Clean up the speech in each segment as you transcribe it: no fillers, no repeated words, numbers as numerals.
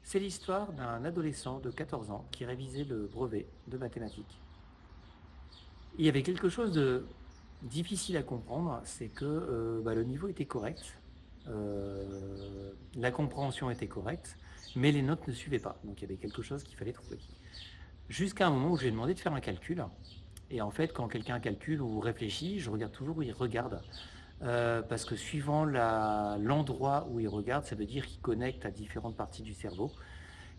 C'est l'histoire d'un adolescent de 14 ans qui révisait le brevet de mathématiques. Il y avait quelque chose de difficile à comprendre, c'est que le niveau était correct, la compréhension était correcte, mais les notes ne suivaient pas. Donc il y avait quelque chose qu'il fallait trouver. Jusqu'à un moment où j'ai demandé de faire un calcul. Et en fait, quand quelqu'un calcule ou réfléchit, je regarde toujours où il regarde. Parce que suivant l'endroit où il regarde, ça veut dire qu'il connecte à différentes parties du cerveau.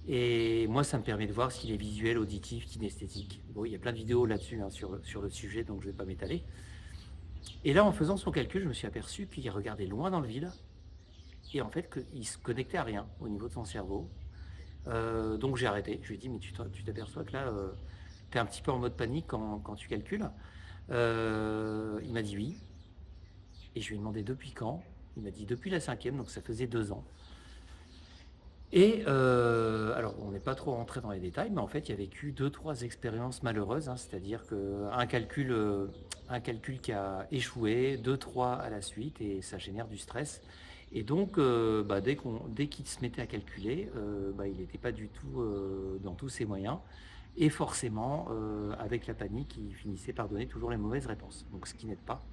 Et moi, ça me permet de voir s'il est visuel, auditif, kinesthésique. Bon, il y a plein de vidéos là-dessus hein, sur le sujet, donc je ne vais pas m'étaler. Et là, en faisant son calcul, je me suis aperçu qu'il regardait loin dans le vide. Et en fait, qu'il se connectait à rien au niveau de son cerveau. Donc j'ai arrêté. Je lui ai dit, mais tu t'aperçois que là, tu es un petit peu en mode panique quand tu calcules. Il m'a dit oui. Et je lui ai demandé depuis quand. Il m'a dit depuis la 5e, donc ça faisait 2 ans. Et alors, on n'est pas trop rentré dans les détails, mais en fait, il a vécu 2-3 expériences malheureuses, hein, c'est-à-dire qu'un calcul qui a échoué, 2-3 à la suite, et ça génère du stress. Et donc, dès qu'il se mettait à calculer, il n'était pas du tout dans tous ses moyens. Et forcément, avec la panique, il finissait par donner toujours les mauvaises réponses, donc ce qui n'aide pas.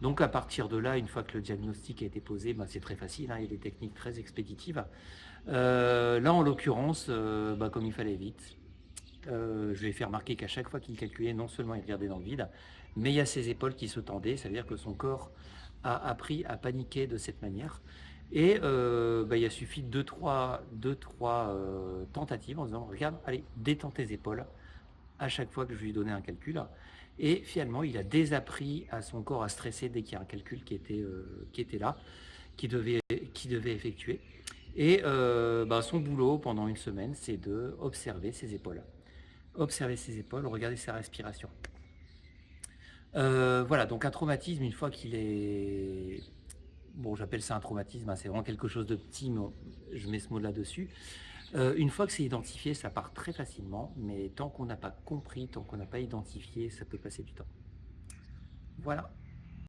Donc à partir de là, une fois que le diagnostic a été posé, c'est très facile, hein, il y a des techniques très expéditives. Là, en l'occurrence, comme il fallait vite, je lui ai fait remarquer qu'à chaque fois qu'il calculait, non seulement il regardait dans le vide, mais il y a ses épaules qui se tendaient, ça veut dire que son corps a appris à paniquer de cette manière. Et il a suffi de 2-3 tentatives en disant, regarde, allez, détends tes épaules, à chaque fois que je lui donnais un calcul. Et finalement, il a désappris à son corps à stresser dès qu'il y a un calcul qui était là, qui devait effectuer. Et son boulot pendant une semaine, c'est de observer ses épaules. Observer ses épaules, regarder sa respiration. Voilà, donc un traumatisme, une fois qu'il est... Bon, j'appelle ça un traumatisme, hein, c'est vraiment quelque chose de petit, mais je mets ce mot là-dessus. Une fois que c'est identifié, ça part très facilement, mais tant qu'on n'a pas compris, tant qu'on n'a pas identifié, ça peut passer du temps. Voilà.